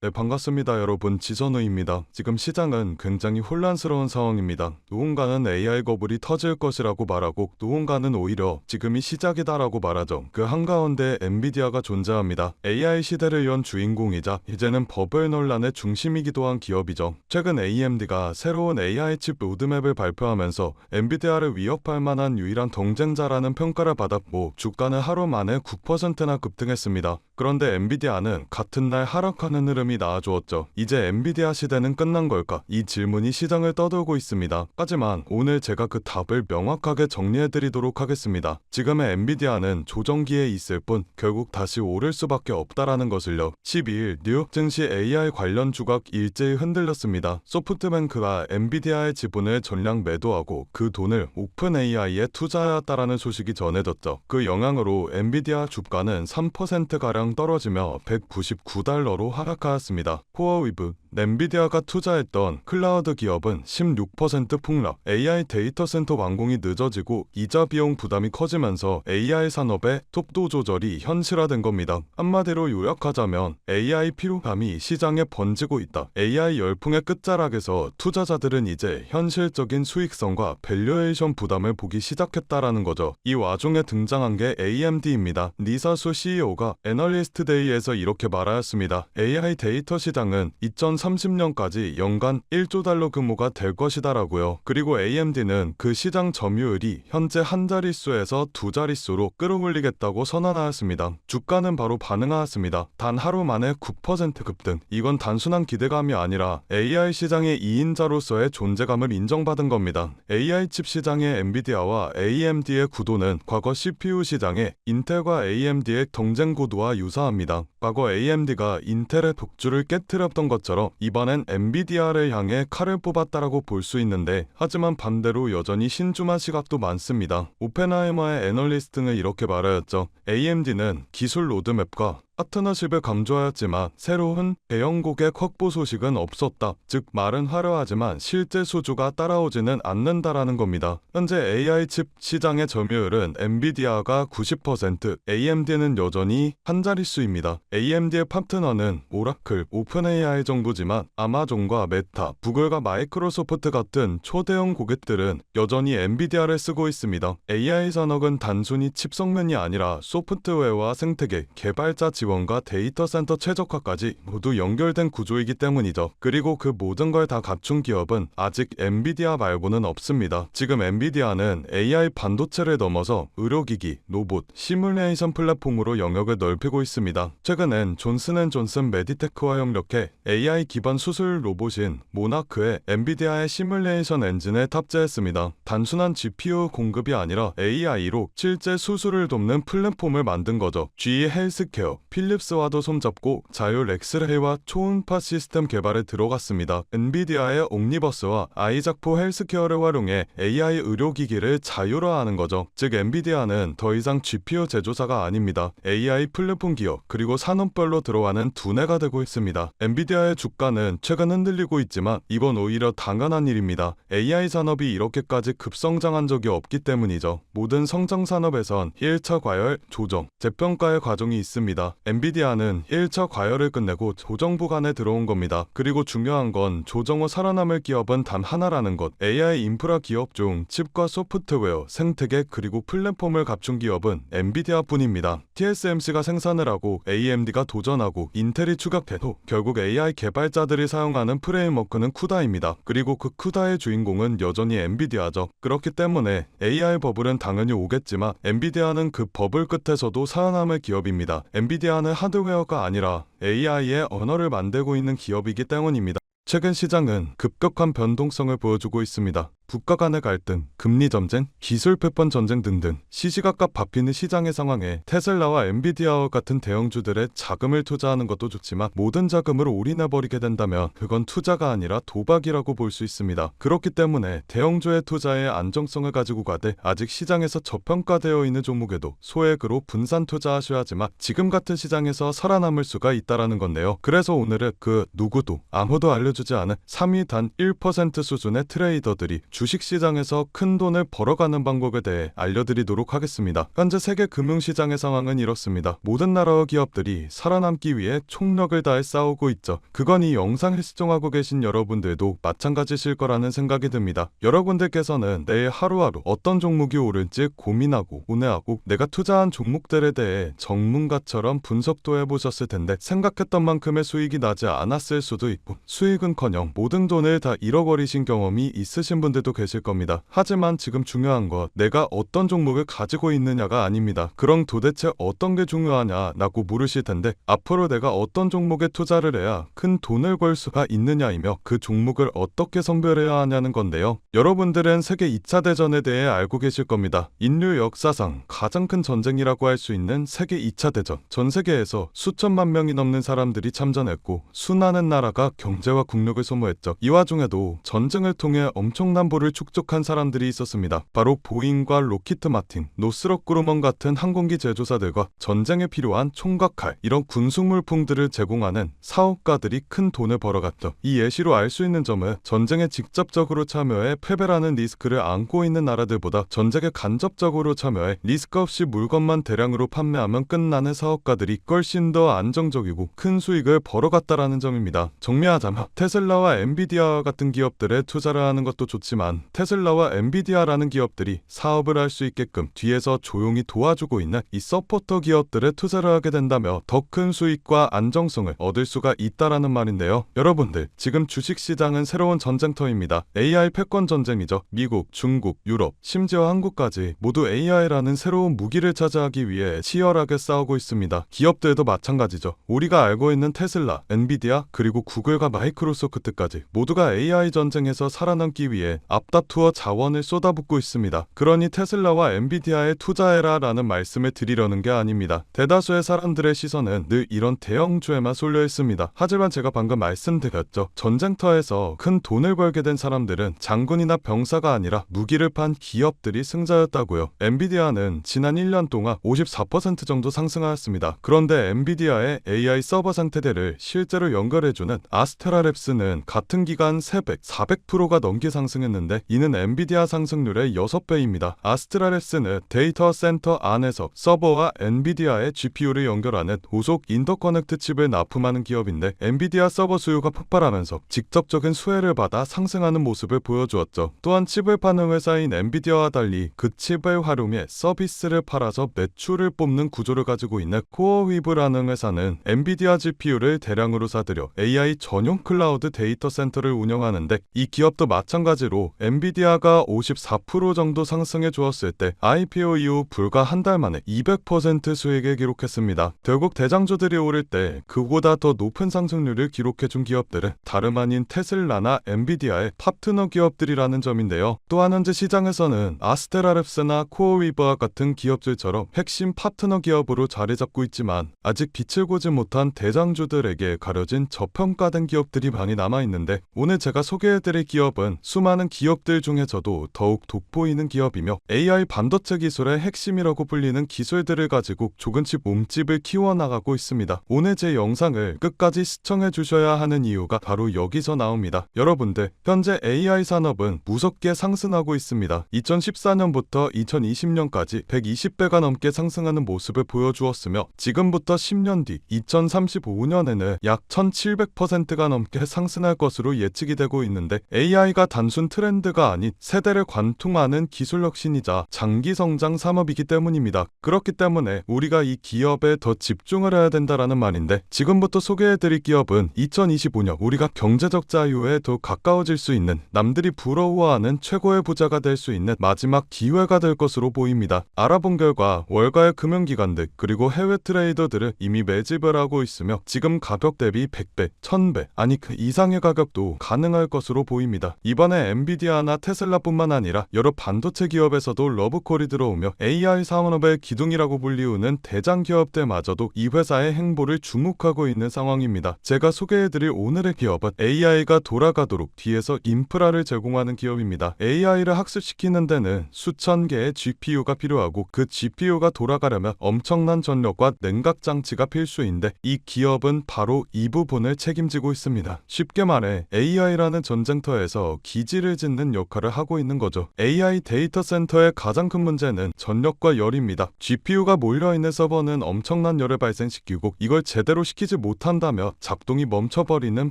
네, 반갑습니다. 여러분. 지선우입니다. 지금 시장은 굉장히 혼란스러운 상황입니다. 누군가는 AI 버블이 터질 것이라고 말하고 누군가는 오히려 지금이 시작이다라고 말하죠. 그 한가운데 엔비디아가 존재합니다. AI 시대를 연 주인공이자 이제는 버블 논란의 중심이기도 한 기업이죠. 최근 AMD가 새로운 AI 칩 로드맵을 발표하면서 엔비디아를 위협할 만한 유일한 경쟁자라는 평가를 받았고 주가는 하루 만에 9%나 급등했습니다. 그런데 엔비디아는 같은 날 하락하는 흐름이 나와주었죠. 이제 엔비디아 시대는 끝난 걸까? 이 질문이 시장을 떠돌고 있습니다. 하지만 오늘 제가 그 답을 명확하게 정리해드리도록 하겠습니다. 지금의 엔비디아는 조정기에 있을 뿐 결국 다시 오를 수밖에 없다라는 것을요. 12일 뉴욕 증시 AI 관련 주가 일제히 흔들렸습니다. 소프트뱅크가 엔비디아의 지분을 전량 매도하고 그 돈을 오픈AI에 투자하였다라는 소식이 전해졌죠. 그 영향으로 엔비디아 주가는 3%가량 떨어지며 199달러로 하락하였습니다. 코어위브 엔비디아가 투자했던 클라우드 기업은 16% 폭락, AI 데이터 센터 완공이 늦어지고 이자 비용 부담이 커지면서 AI 산업의 속도 조절이 현실화된 겁니다. 한마디로 요약하자면 AI 피로감이 시장에 번지고 있다. AI 열풍의 끝자락에서 투자자들은 이제 현실적인 수익성과 밸류에이션 부담을 보기 시작했다라는 거죠. 이 와중에 등장한 게 AMD입니다. 리사수 CEO가 애널리스트 데이에서 이렇게 말하였습니다. AI 데이터 시장은 2030년까지 연간 1조 달러 규모가 될 것이다라고요. 그리고 AMD는 그 시장 점유율이 현재 한 자릿수에서 두 자릿수로 끌어올리겠다고 선언하였습니다. 주가는 바로 반응하였습니다. 단 하루 만에 9% 급등. 이건 단순한 기대감이 아니라 AI 시장의 2인자로서의 존재감을 인정받은 겁니다. AI 칩 시장의 엔비디아와 AMD의 구도는 과거 CPU 시장의 인텔과 AMD의 경쟁 구도와 유사합니다. 과거 AMD가 인텔의 독주를 깨뜨렸던 것처럼 이번엔 엔비디아를 향해 칼을 뽑았다라고 볼 수 있는데 하지만 반대로 여전히 신중한 시각도 많습니다. 오펜하이머의 애널리스트는 이렇게 말하였죠. AMD는 기술 로드맵과 파트너십을 강조하였지만 새로운 대형 고객 확보 소식은 없었다. 즉 말은 화려하지만 실제 수주가 따라오지는 않는다라는 겁니다. 현재 AI 칩 시장의 점유율은 엔비디아가 90%, AMD는 여전히 한 자릿수입니다. AMD의 파트너는 오라클, 오픈AI 정도지만 아마존과 메타, 구글과 마이크로소프트 같은 초대형 고객들은 여전히 엔비디아를 쓰고 있습니다. AI 산업은 단순히 칩 성면이 아니라 소프트웨어와 생태계, 개발자 지원과 데이터 센터 최적화까지 모두 연결된 구조이기 때문이죠. 그리고 그 모든 걸 다 갖춘 기업은 아직 엔비디아 말고는 없습니다. 지금 엔비디아는 AI 반도체를 넘어서 의료기기, 로봇, 시뮬레이션 플랫폼으로 영역을 넓히고 있습니다. 최근엔 존슨앤존슨 메디테크와 협력해 AI 기반 수술 로봇인 모나크에 엔비디아의 시뮬레이션 엔진을 탑재했습니다. 단순한 GPU 공급이 아니라 AI로 실제 수술을 돕는 플랫폼을 만든 거죠. GE 헬스케어, 필립스와도 손잡고 자율 엑스레이와 초음파 시스템 개발에 들어갔습니다. 엔비디아의 옴니버스와 아이작포 헬스케어를 활용해 AI 의료기기를 자율화하는 거죠. 즉 엔비디아는 더 이상 GPU 제조사가 아닙니다. AI 플랫폼 기업 그리고 산업별로 들어가는 두뇌가 되고 있습니다. 엔비디아의 주가는 최근 흔들리고 있지만 이건 오히려 당연한 일입니다. AI 산업이 이렇게까지 급성장한 적이 없기 때문이죠. 모든 성장 산업에선 1차 과열, 조정, 재평가의 과정이 있습니다. 엔비디아는 1차 과열을 끝내고 조정 구간에 들어온 겁니다. 그리고 중요한 건 조정 후 살아남을 기업은 단 하나라는 것. AI 인프라 기업 중 칩과 소프트웨어, 생태계 그리고 플랫폼을 갖춘 기업은 엔비디아 뿐입니다. TSMC가 생산을 하고 AMD가 도전하고 인텔이 추격해도 결국 AI 개발자들이 사용하는 프레임워크는 쿠다입니다. 그리고 그 쿠다의 주인공은 여전히 엔비디아죠. 그렇기 때문에 AI 버블은 당연히 오겠지만 엔비디아는 그 버블 끝에서도 살아남을 기업입니다. 엔비디아는 하드웨어가 아니라 AI의 언어를 만들고 있는 기업이기 때문입니다. 최근 시장은 급격한 변동성을 보여주고 있습니다. 국가 간의 갈등, 금리 전쟁, 기술 패권 전쟁 등등 시시각각 바뀌는 시장의 상황에 테슬라와 엔비디아와 같은 대형주들의 자금을 투자하는 것도 좋지만 모든 자금을 올인해버리게 된다면 그건 투자가 아니라 도박이라고 볼 수 있습니다. 그렇기 때문에 대형주의 투자의 안정성을 가지고 가되 아직 시장에서 저평가되어 있는 종목에도 소액으로 분산 투자하셔야지만 지금 같은 시장에서 살아남을 수가 있다라는 건데요. 그래서 오늘은 그 누구도 아무도 알려주지 않은 3위 단 1% 수준의 트레이더들이 주식시장에서 큰 돈을 벌어가는 방법에 대해 알려드리도록 하겠습니다. 현재 세계 금융시장의 상황은 이렇습니다. 모든 나라와 기업들이 살아남기 위해 총력을 다해 싸우고 있죠. 그건 이 영상을 시청하고 계신 여러분들도 마찬가지실 거라는 생각이 듭니다. 여러분들께서는 내일 하루하루 어떤 종목이 오를지 고민하고 고뇌하고 내가 투자한 종목들에 대해 전문가처럼 분석도 해보셨을 텐데 생각했던 만큼의 수익이 나지 않았을 수도 있고 수익은커녕 모든 돈을 다 잃어버리신 경험이 있으신 분들도 계실 겁니다. 하지만 지금 중요한 건 내가 어떤 종목을 가지고 있느냐가 아닙니다. 그럼 도대체 어떤 게 중요하냐라고 물으실 텐데 앞으로 내가 어떤 종목에 투자를 해야 큰 돈을 벌 수가 있느냐이며 그 종목을 어떻게 선별해야 하냐는 건데요. 여러분들은 세계 2차 대전에 대해 알고 계실 겁니다. 인류 역사상 가장 큰 전쟁이라고 할 수 있는 세계 2차 대전. 전 세계에서 수천만 명이 넘는 사람들이 참전했고 수많은 나라가 경제와 국력을 소모했죠. 이 와중에도 전쟁을 통해 엄청난 부를 축적한 사람들이 있었습니다. 바로 보잉과 로키트 마틴, 노스럽 그루먼 같은 항공기 제조사들과 전쟁에 필요한 총과 칼, 이런 군수물품들을 제공하는 사업가들이 큰 돈을 벌어갔죠. 이 예시로 알 수 있는 점은 전쟁에 직접적으로 참여해 패배라는 리스크를 안고 있는 나라들보다 전쟁에 간접적으로 참여해 리스크 없이 물건만 대량으로 판매하면 끝나는 사업가들이 훨씬 더 안정적이고 큰 수익을 벌어갔다라는 점입니다. 정리하자면 테슬라와 엔비디아 같은 기업들에 투자를 하는 것도 좋지만 테슬라와 엔비디아라는 기업들이 사업을 할 수 있게끔 뒤에서 조용히 도와주고 있는 이 서포터 기업들에 투자를 하게 된다면 더 큰 수익과 안정성을 얻을 수가 있다라는 말인데요. 여러분들 지금 주식시장은 새로운 전쟁터입니다. AI 패권 전쟁이죠. 미국, 중국, 유럽, 심지어 한국까지 모두 AI라는 새로운 무기를 차지하기 위해 치열하게 싸우고 있습니다. 기업들도 마찬가지죠. 우리가 알고 있는 테슬라, 엔비디아, 그리고 구글과 마이크로소프트까지 모두가 AI 전쟁에서 살아남기 위해 앞다투어 자원을 쏟아붓고 있습니다. 그러니 테슬라와 엔비디아에 투자해라 라는 말씀을 드리려는 게 아닙니다. 대다수의 사람들의 시선은 늘 이런 대형주에만 쏠려 있습니다. 하지만 제가 방금 말씀드렸죠. 전쟁터에서 큰 돈을 벌게 된 사람들은 장군이나 병사가 아니라 무기를 판 기업들이 승자였다고요. 엔비디아는 지난 1년 동안 54% 정도 상승하였습니다. 그런데 엔비디아의 AI 서버 상태들을 실제로 연결해주는 아스테라랩스는 같은 기간 300, 400%가 넘게 상승했는데 이는 엔비디아 상승률의 6배입니다. 아스테라랩스는 데이터 센터 안에서 서버와 엔비디아의 GPU를 연결하는 고속 인터커넥트 칩을 납품하는 기업인데 엔비디아 서버 수요가 폭발하면서 직접적인 수혜를 받아 상승하는 모습을 보여주었죠. 또한 칩을 파는 회사인 엔비디아와 달리 그 칩을 활용해 서비스를 팔아서 매출을 뽑는 구조를 가지고 있는 코어위브라는 회사는 엔비디아 GPU를 대량으로 사들여 AI 전용 클라우드 데이터 센터를 운영하는데 이 기업도 마찬가지로 엔비디아가 54% 정도 상승해 주었을 때 IPO 이후 불과 한 달 만에 200% 수익을 기록했습니다. 결국 대장주들이 오를 때 그보다 더 높은 상승률을 기록해준 기업들은 다름 아닌 테슬라나 엔비디아의 파트너 기업들이라는 점인데요. 또한 현재 시장에서는 아스테라랩스나 코어위버와 같은 기업들처럼 핵심 파트너 기업으로 자리 잡고 있지만 아직 빛을 보지 못한 대장주들에게 가려진 저평가된 기업들이 많이 남아있는데 오늘 제가 소개해드릴 기업은 수많은 기업들 중에서도 더욱 돋보이는 기업이며 AI 반도체 기술의 핵심이라고 불리는 기술들을 가지고 조금씩 몸집을 키워나가고 있습니다. 오늘 제 영상을 끝까지 시청해 주셔야 하는 이유가 바로 여기서 나옵니다. 여러분들 현재 AI 산업은 무섭게 상승하고 있습니다. 2014년부터 2020년까지 120배가 넘게 상승하는 모습을 보여주었으며 지금부터 10년 뒤 2035년에는 약 1700%가 넘게 상승할 것으로 예측이 되고 있는데 AI가 단순 트렌드가 아닌 세대를 관통하는 기술 혁신이자 장기 성장 산업이기 때문입니다. 그렇기 때문에 우리가 이 기업에 더 집중을 해야 된다라는 말인데 지금부터 소개해드릴 기업은 2025년 우리가 경제적 자유에 더 가까워질 수 있는 남들이 부러워하는 최고의 부자가 될 수 있는 마지막 기회가 될 것으로 보입니다. 알아본 결과 월가의 금융기관들 그리고 해외 트레이더들은 이미 매집을 하고 있으며 지금 가격 대비 100배, 1000배 아니 그 이상의 가격도 가능할 것으로 보입니다. 이번에 엔비디아나 테슬라뿐만 아니라 여러 반도체 기업에서도 러브콜이 들어오며 AI 산업의 기둥이라고 불리우는 대장 기업들마저도 이 회사의 행보를 주목하고 있는 상황입니다. 제가 소개해드릴 오늘의 기업은 AI가 돌아가도록 뒤에서 인프라를 제공하는 기업입니다. AI를 학습시키는 데는 수천 개의 GPU가 필요하고 그 GPU가 돌아가려면 엄청난 전력과 냉각 장치가 필수인데 이 기업은 바로 이 부분을 책임지고 있습니다. 쉽게 말해 AI라는 전쟁터에서 기지를 짓는 짓는 역할을 하고 있는 거죠. AI 데이터 센터의 가장 큰 문제는 전력과 열입니다. GPU가 몰려있는 서버는 엄청난 열을 발생시키고 이걸 제대로 시키지 못한다며 작동이 멈춰버리는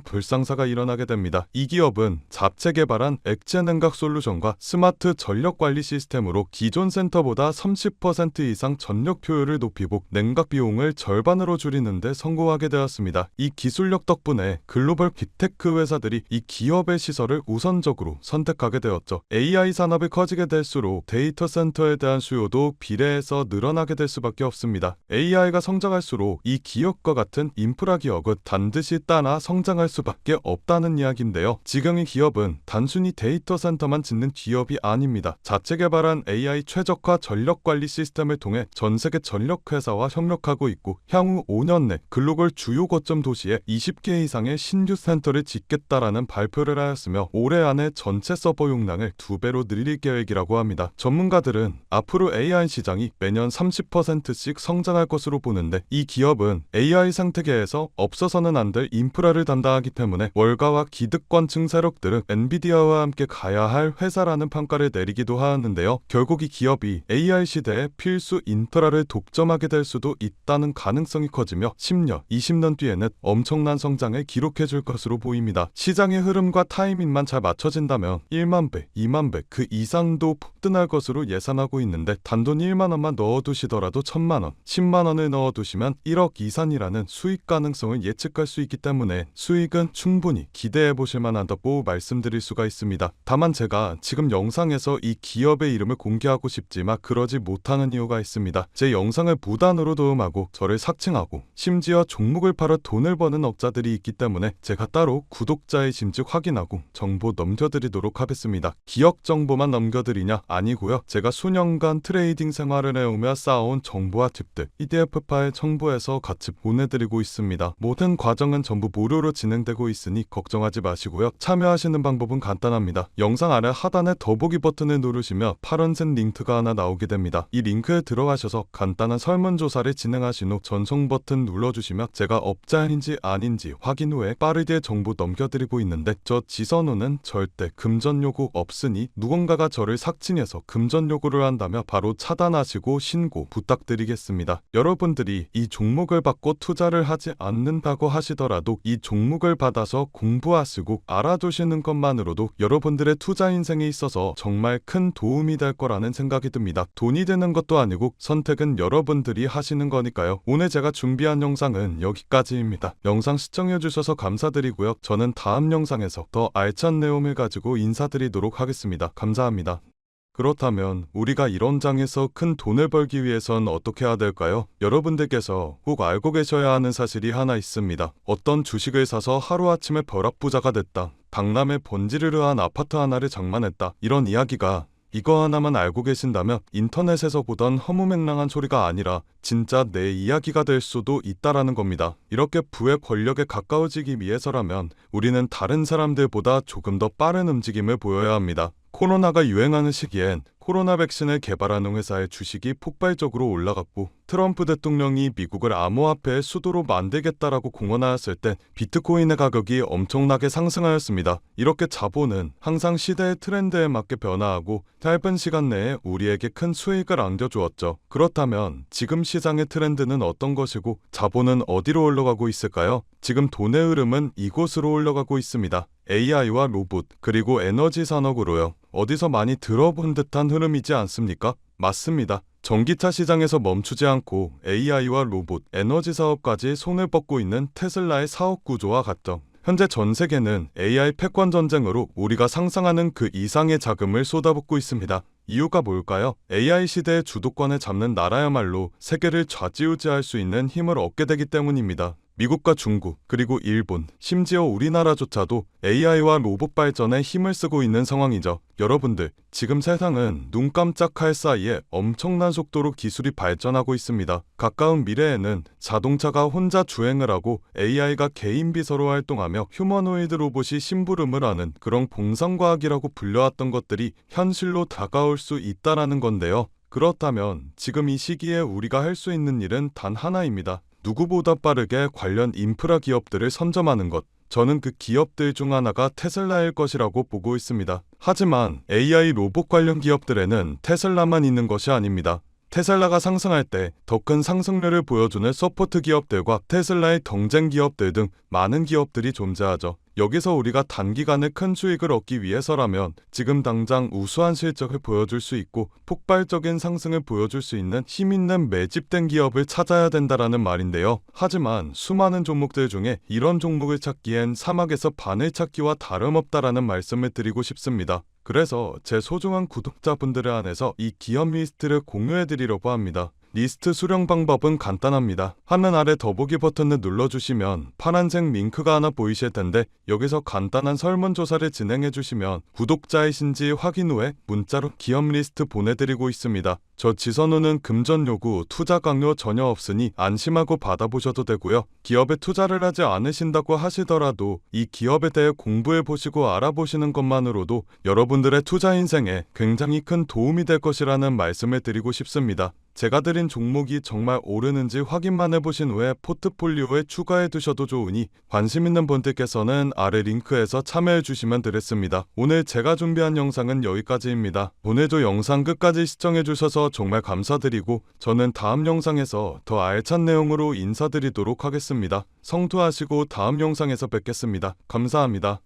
불상사가 일어나게 됩니다. 이 기업은 자체 개발한 액체 냉각 솔루션과 스마트 전력 관리 시스템으로 기존 센터보다 30% 이상 전력 효율을 높이고 냉각 비용을 절반으로 줄이는데 성공하게 되었습니다. 이 기술력 덕분에 글로벌 빅테크 회사들이 이 기업의 시설을 우선적으로 선택하게 되었죠. AI 산업이 커지게 될수록 데이터 센터에 대한 수요도 비례해서 늘어나게 될 수밖에 없습니다. AI가 성장할수록 이 기업과 같은 인프라 기업은 반드시 따라 성장할 수밖에 없다는 이야기인데요. 지금 이 기업은 단순히 데이터 센터만 짓는 기업이 아닙니다. 자체 개발한 AI 최적화 전력 관리 시스템을 통해 전 세계 전력 회사와 협력하고 있고 향후 5년 내 글로벌 주요 거점 도시에 20개 이상의 신규 센터를 짓겠다라는 발표를 하였으며 올해 안에 전체 서버 용량을 2배로 늘릴 계획이라고 합니다. 전문가들은 앞으로 AI 시장이 매년 30%씩 성장할 것으로 보는데 이 기업은 AI 생태계에서 없어서는 안 될 인프라를 담당하기 때문에 월가와 기득권층 세력들은 엔비디아와 함께 가야 할 회사라는 평가를 내리기도 하였는데요. 결국 이 기업이 AI 시대에 필수 인프라를 독점하게 될 수도 있다는 가능성이 커지며 10년, 20년 뒤에는 엄청난 성장을 기록해 줄 것으로 보입니다. 시장의 흐름과 타이밍만 잘 맞춰진다면 1만 배, 2만 배 그 이상도 폭등할 것으로 예상하고 있는데 단돈 1만 원만 넣어두시더라도 1,000만 원, 10만 원을 넣어두시면 1억 이상이라는 수익 가능성을 예측할 수 있기 때문에 수익은 충분히 기대해 보실 만하다고 말씀드릴 수가 있습니다. 다만 제가 지금 영상에서 이 기업의 이름을 공개하고 싶지만 그러지 못하는 이유가 있습니다. 제 영상을 무단으로 도움하고 저를 삭칭하고 심지어 종목을 팔아 돈을 버는 업자들이 있기 때문에 제가 따로 구독자의 심지 확인하고 정보 넘겨드리도록 하겠습니다. 기업 정보만 넘겨드리냐? 아니고요. 제가 수년간 트레이딩 생활을 해오며 쌓아온 정보와 팁들 PDF 파일 첨부해서 같이 보내드리고 있습니다. 모든 과정은 전부 무료로 진행되고 있으니 걱정하지 마시고요. 참여하시는 방법은 간단합니다. 영상 아래 하단에 더보기 버튼을 누르시면 파란색 링크가 하나 나오게 됩니다. 이 링크에 들어가셔서 간단한 설문조사를 진행하신 후 전송 버튼 눌러주시면 제가 업자인지 아닌지 확인 후에 빠르게 정보 넘겨드리고 있는데 저 지선우는 절대 금전 요구 없으니 누군가가 저를 삭칭해서 금전 요구를 한다면 바로 차단하시고 신고 부탁드리겠습니다. 여러분들이 이 종목을 받고 투자를 하지 않는다고 하시더라도 이 종목을 받아서 공부하시고 알아두시는 것만으로도 여러분들의 투자 인생에 있어서 정말 큰 도움이 될 거라는 생각이 듭니다. 돈이 되는 것도 아니고 선택은 여러분들이 하시는 거니까요. 오늘 제가 준비한 영상은 여기까지입니다. 영상 시청해주셔서 감사드리고요. 저는 다음 영상에서 더 알찬 내용을 가지고 인사드리도록 하겠습니다. 감사합니다. 그렇다면 우리가 이런 장에서 큰 돈을 벌기 위해선 어떻게 해야 될까요? 여러분들께서 꼭 알고 계셔야 하는 사실이 하나 있습니다. 어떤 주식을 사서 하루아침에 벼락부자가 됐다. 강남에 번지르르한 아파트 하나를 장만했다. 이런 이야기가 이거 하나만 알고 계신다면 인터넷에서 보던 허무맹랑한 소리가 아니라 진짜 내 이야기가 될 수도 있다라는 겁니다. 이렇게 부의 권력에 가까워지기 위해서라면 우리는 다른 사람들보다 조금 더 빠른 움직임을 보여야 합니다. 코로나가 유행하는 시기엔 코로나 백신을 개발하는 회사의 주식이 폭발적으로 올라갔고 트럼프 대통령이 미국을 암호화폐의 수도로 만들겠다라고 공언하였을 때 비트코인의 가격이 엄청나게 상승하였습니다. 이렇게 자본은 항상 시대의 트렌드에 맞게 변화하고 짧은 시간 내에 우리에게 큰 수익을 안겨주었죠. 그렇다면 지금 시장의 트렌드는 어떤 것이고 자본은 어디로 올라가고 있을까요? 지금 돈의 흐름은 이곳으로 올라가고 있습니다. AI와 로봇 그리고 에너지 산업으로요. 어디서 많이 들어본 듯한 흐름이지 않습니까? 맞습니다. 전기차 시장에서 멈추지 않고 AI와 로봇, 에너지 사업까지 손을 뻗고 있는 테슬라의 사업 구조와 같죠. 현재 전 세계는 AI 패권 전쟁으로 우리가 상상하는 그 이상의 자금을 쏟아붓고 있습니다. 이유가 뭘까요? AI 시대의 주도권을 잡는 나라야말로 세계를 좌지우지할 수 있는 힘을 얻게 되기 때문입니다. 미국과 중국, 그리고 일본, 심지어 우리나라조차도 AI와 로봇 발전에 힘을 쓰고 있는 상황이죠. 여러분들, 지금 세상은 눈 깜짝할 사이에 엄청난 속도로 기술이 발전하고 있습니다. 가까운 미래에는 자동차가 혼자 주행을 하고 AI가 개인 비서로 활동하며 휴머노이드 로봇이 심부름을 하는 그런 공상과학이라고 불려왔던 것들이 현실로 다가올 수 있다라는 건데요. 그렇다면 지금 이 시기에 우리가 할 수 있는 일은 단 하나입니다. 누구보다 빠르게 관련 인프라 기업들을 선점하는 것, 저는 그 기업들 중 하나가 테슬라일 것이라고 보고 있습니다. 하지만 AI 로봇 관련 기업들에는 테슬라만 있는 것이 아닙니다. 테슬라가 상승할 때 더 큰 상승률을 보여주는 서포트 기업들과 테슬라의 경쟁 기업들 등 많은 기업들이 존재하죠. 여기서 우리가 단기간에 큰 수익을 얻기 위해서라면 지금 당장 우수한 실적을 보여줄 수 있고 폭발적인 상승을 보여줄 수 있는 힘있는 매집된 기업을 찾아야 된다라는 말인데요. 하지만 수많은 종목들 중에 이런 종목을 찾기엔 사막에서 바늘 찾기와 다름없다라는 말씀을 드리고 싶습니다. 그래서 제 소중한 구독자분들을 안에서 이 기업 리스트를 공유해드리려고 합니다. 리스트 수령 방법은 간단합니다. 화면 아래 더보기 버튼을 눌러주시면 파란색 링크가 하나 보이실 텐데 여기서 간단한 설문조사를 진행해주시면 구독자이신지 확인 후에 문자로 기업 리스트 보내드리고 있습니다. 저 지선우는 금전 요구, 투자 강요 전혀 없으니 안심하고 받아보셔도 되고요. 기업에 투자를 하지 않으신다고 하시더라도 이 기업에 대해 공부해보시고 알아보시는 것만으로도 여러분들의 투자 인생에 굉장히 큰 도움이 될 것이라는 말씀을 드리고 싶습니다. 제가 드린 종목이 정말 오르는지 확인만 해보신 후에 포트폴리오에 추가해 두셔도 좋으니 관심 있는 분들께서는 아래 링크에서 참여해 주시면 되겠습니다. 오늘 제가 준비한 영상은 여기까지입니다. 오늘도 영상 끝까지 시청해 주셔서 정말 감사드리고 저는 다음 영상에서 더 알찬 내용으로 인사드리도록 하겠습니다. 성투하시고 다음 영상에서 뵙겠습니다. 감사합니다.